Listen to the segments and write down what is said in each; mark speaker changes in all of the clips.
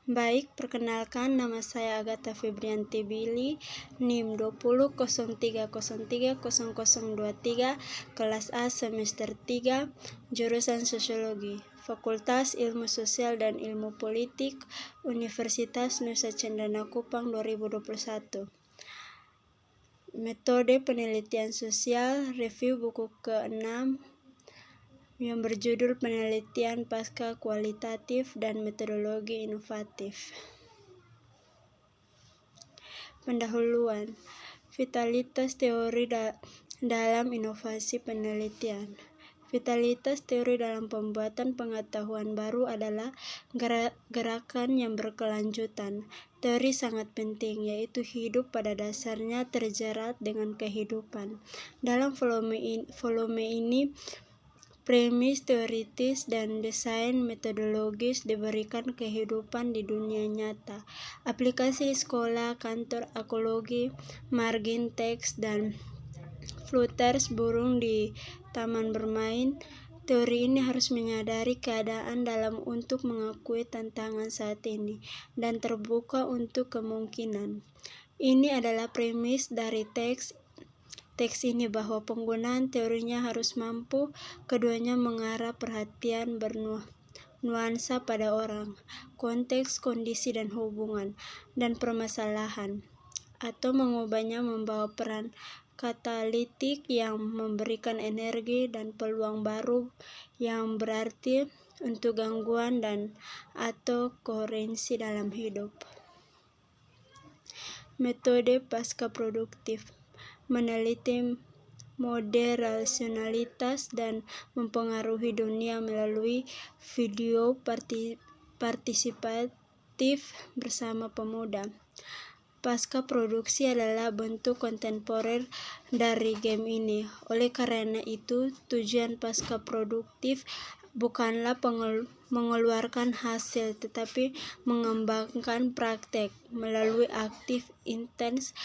Speaker 1: Baik, perkenalkan nama saya Agatha Febrianti Billy, NIM 2003030023, kelas A semester 3, jurusan Sosiologi, Fakultas Ilmu Sosial dan Ilmu Politik, Universitas Nusa Cendana Kupang 2021. Metode penelitian sosial, review buku ke-6 yang berjudul Penelitian Pasca Kualitatif dan Metodologi Inovatif. Pendahuluan, vitalitas teori dalam inovasi penelitian. Vitalitas teori dalam pembuatan pengetahuan baru adalah gerakan yang berkelanjutan. Teori sangat penting, yaitu hidup pada dasarnya terjerat dengan kehidupan. Dalam volume ini premis teoritis dan desain metodologis diberikan kehidupan di dunia nyata. Aplikasi di sekolah, kantor, ekologi, margin teks, dan flutters burung di taman bermain. Teori ini harus menyadari keadaan dalam untuk mengakui tantangan saat ini dan terbuka untuk kemungkinan. Ini adalah premis dari teks ini bahwa penggunaan teorinya harus mampu keduanya mengarah perhatian bernuansa pada orang, konteks, kondisi, dan hubungan, dan permasalahan, atau mengubahnya membawa peran katalitik yang memberikan energi dan peluang baru yang berarti untuk gangguan dan atau koherensi dalam hidup. Metode pasca produktif meneliti mode rasionalitas dan mempengaruhi dunia melalui video partisipatif bersama pemuda. Pasca produksi adalah bentuk kontemporer dari game ini. Oleh karena itu, tujuan pasca produktif bukanlah mengeluarkan hasil, tetapi mengembangkan praktek melalui aktif intens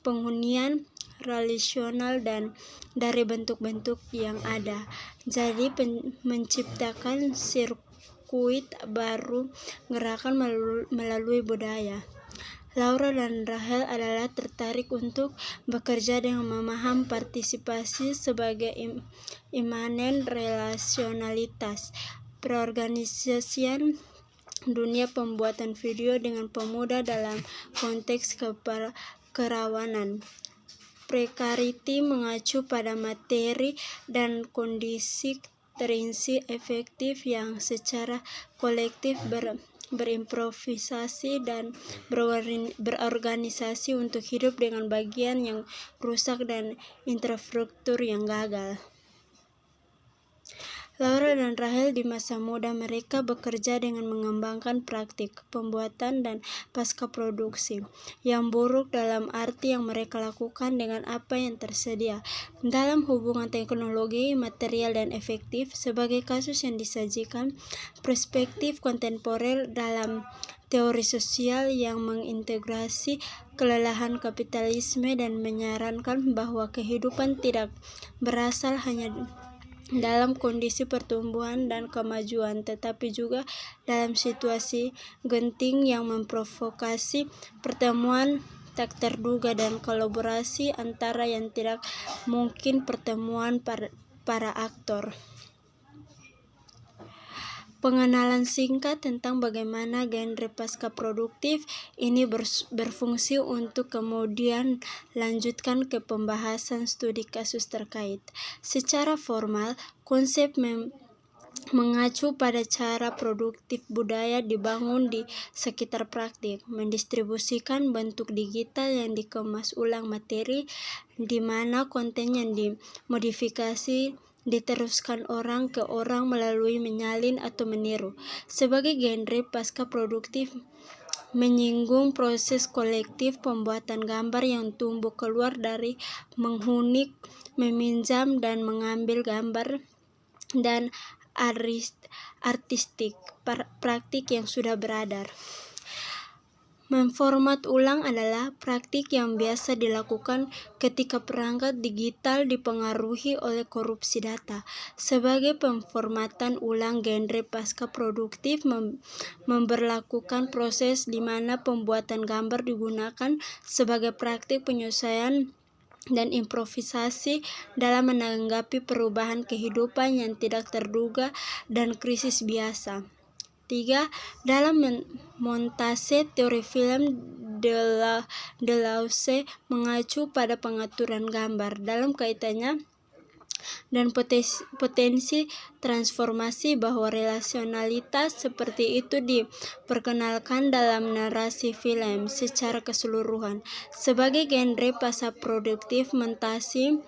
Speaker 1: penghunian relasional dan dari bentuk-bentuk yang ada. Jadi menciptakan sirkuit baru gerakan melalui budaya. Laura dan Rahel adalah tertarik untuk bekerja dengan memahami partisipasi sebagai imanen relasionalitas, perorganisasian dunia pembuatan video dengan pemuda dalam konteks kerawanan. Precarity mengacu pada materi dan kondisi terisi efektif yang secara kolektif berimprovisasi dan berorganisasi untuk hidup dengan bagian yang rusak dan infrastruktur yang gagal. Laura dan Rahel di masa muda mereka bekerja dengan mengembangkan praktik pembuatan dan pasca produksi yang buruk dalam arti yang mereka lakukan dengan apa yang tersedia dalam hubungan teknologi, material, dan efektif sebagai kasus yang disajikan perspektif kontemporer dalam teori sosial yang mengintegrasi kelelahan kapitalisme dan menyarankan bahwa kehidupan tidak berasal hanya dalam kondisi pertumbuhan dan kemajuan, tetapi juga dalam situasi genting yang memprovokasi pertemuan tak terduga dan kolaborasi antara yang tidak mungkin pertemuan para aktor. Pengenalan singkat tentang bagaimana genre pasca produktif ini berfungsi untuk kemudian lanjutkan ke pembahasan studi kasus terkait. Secara formal, konsep mengacu pada cara produktif budaya dibangun di sekitar praktik, mendistribusikan bentuk digital yang dikemas ulang materi, di mana konten yang dimodifikasi diteruskan orang ke orang melalui menyalin atau meniru. Sebagai genre pasca produktif menyinggung proses kolektif pembuatan gambar yang tumbuh keluar dari menghuni, meminjam dan mengambil gambar dan artistik praktik yang sudah beredar. Memformat ulang adalah praktik yang biasa dilakukan ketika perangkat digital dipengaruhi oleh korupsi data. Sebagai pemformatan ulang genre pasca produktif memberlakukan proses di mana pembuatan gambar digunakan sebagai praktik penyesuaian dan improvisasi dalam menanggapi perubahan kehidupan yang tidak terduga dan krisis biasa. 3. Dalam montase teori film, Deleuze mengacu pada pengaturan gambar dalam kaitannya dan potensi transformasi bahwa relasionalitas seperti itu diperkenalkan dalam narasi film secara keseluruhan. Sebagai genre pasca produktif, montase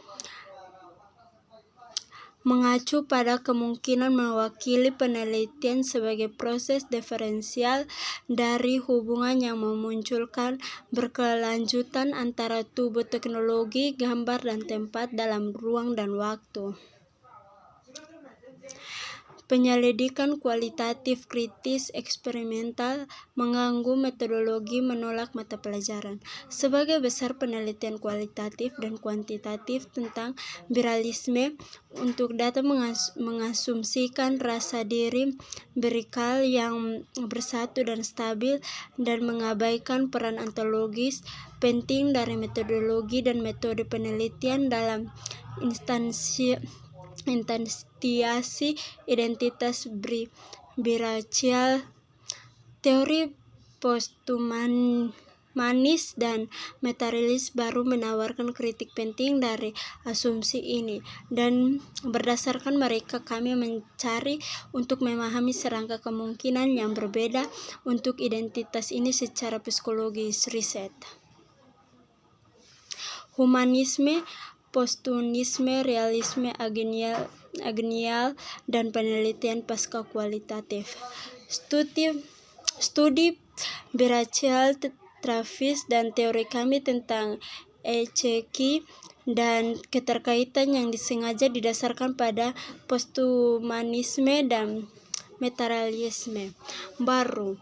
Speaker 1: mengacu pada kemungkinan mewakili penelitian sebagai proses diferensial dari hubungan yang memunculkan berkelanjutan antara tubuh teknologi, gambar, dan tempat dalam ruang dan waktu. Penyelidikan kualitatif kritis eksperimental mengganggu metodologi menolak mata pelajaran. Sebagai besar penelitian kualitatif dan kuantitatif tentang viralisme untuk data mengasumsikan rasa diri berikal yang bersatu dan stabil dan mengabaikan peran ontologis penting dari metodologi dan metode penelitian dalam instansiasi identitas biracial. Teori posthumanis dan materialis baru menawarkan kritik penting dari asumsi ini, dan berdasarkan mereka kami mencari untuk memahami serangka kemungkinan yang berbeda untuk identitas ini secara psikologis. Riset humanisme, posthumanisme, realisme agenial, dan penelitian pasca kualitatif. Studi biracial Travis dan teori kami tentang ECQ dan keterkaitan yang disengaja didasarkan pada posthumanisme dan materialisme baru.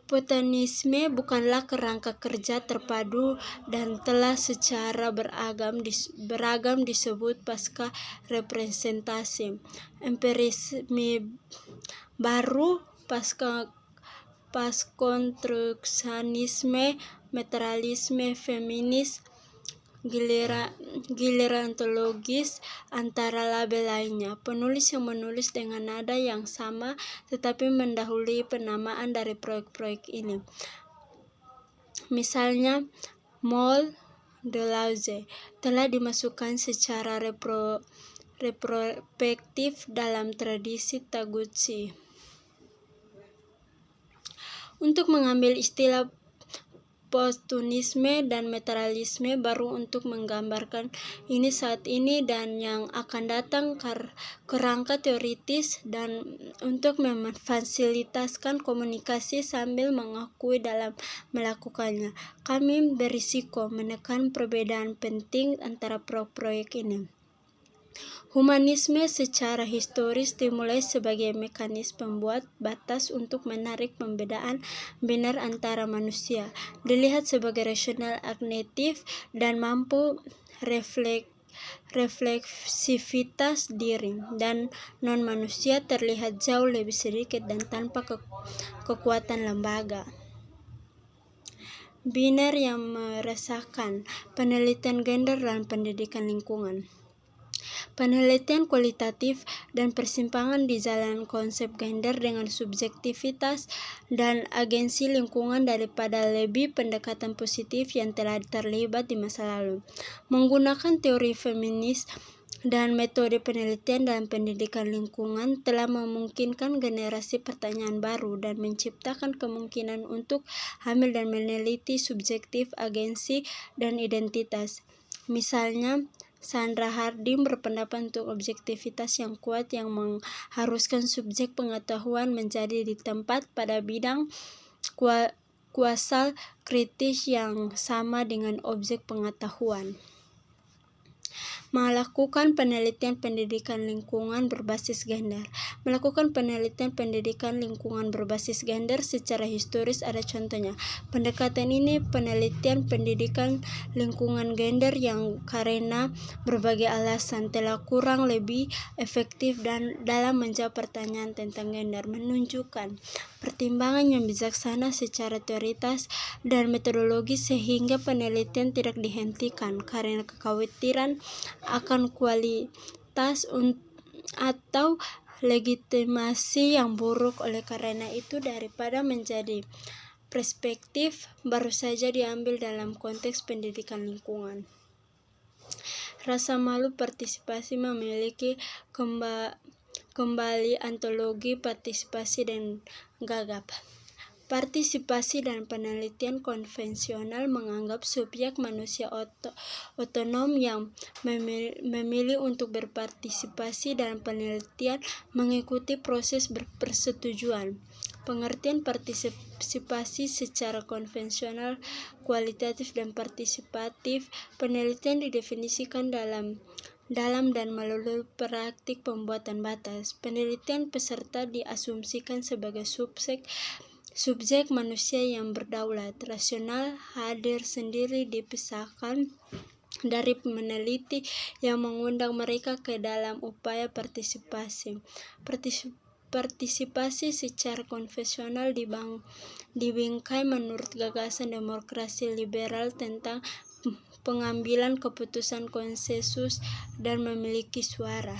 Speaker 1: Posthumanisme bukanlah kerangka kerja terpadu dan telah secara beragam disebut pasca representasi. Empirisme baru, postkonstruksionisme, materialisme feminis, giliran ontologis, antara label lainnya. Penulis yang menulis dengan nada yang sama tetapi mendahului penamaan dari proyek-proyek ini. Misalnya, Moll Deleuze telah dimasukkan secara retrospektif dalam tradisi Taguchi. Untuk mengambil istilah posthumanisme dan materialisme baru untuk menggambarkan ini saat ini dan yang akan datang kerangka teoritis dan untuk memfasilitasikan komunikasi sambil mengakui dalam melakukannya. Kami berisiko menekan perbedaan penting antara proyek ini. Humanisme secara historis dimulai sebagai mekanisme pembuat batas untuk menarik pembedaan benar antara manusia, dilihat sebagai rasional agnostik dan mampu refleksivitas diri, dan non-manusia terlihat jauh lebih sedikit dan tanpa kekuatan lembaga. Biner yang meresahkan, penelitian gender dan pendidikan lingkungan. Penelitian kualitatif dan persimpangan di jalan konsep gender dengan subjektivitas dan agensi lingkungan daripada lebih pendekatan positif yang telah terlibat di masa lalu. Menggunakan teori feminis dan metode penelitian dalam pendidikan lingkungan telah memungkinkan generasi pertanyaan baru dan menciptakan kemungkinan untuk hamil dan meneliti subjektif, agensi, dan identitas. Misalnya, Sandra Harding berpendapat untuk objektivitas yang kuat yang mengharuskan subjek pengetahuan menjadi ditempat pada bidang kuasal kritis yang sama dengan objek pengetahuan. Melakukan penelitian pendidikan lingkungan berbasis gender. Melakukan penelitian pendidikan lingkungan berbasis gender secara historis ada contohnya. Pendekatan ini penelitian pendidikan lingkungan gender yang karena berbagai alasan telah kurang lebih efektif dan dalam menjawab pertanyaan tentang gender, menunjukkan pertimbangan yang bijaksana secara teoritas dan metodologis sehingga penelitian tidak dihentikan karena kekhawatiran akan kualitas atau legitimasi yang buruk. Oleh karena itu, daripada menjadi perspektif baru saja diambil dalam konteks pendidikan lingkungan. Rasa malu partisipasi memiliki kembali antologi partisipasi dan gagap. Partisipasi dan penelitian konvensional menganggap subjek manusia otonom yang memilih untuk berpartisipasi dalam penelitian mengikuti proses persetujuan. Pengertian partisipasi secara konvensional, kualitatif dan partisipatif. Penelitian didefinisikan dalam dan melalui praktik pembuatan batas. Penelitian peserta diasumsikan sebagai subjek manusia yang berdaulat, rasional, hadir sendiri, dipisahkan dari meneliti yang mengundang mereka ke dalam upaya partisipasi. Partisipasi secara konvensional dibingkai menurut gagasan demokrasi liberal tentang pengambilan keputusan konsensus dan memiliki suara.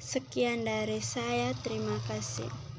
Speaker 1: Sekian dari saya, terima kasih.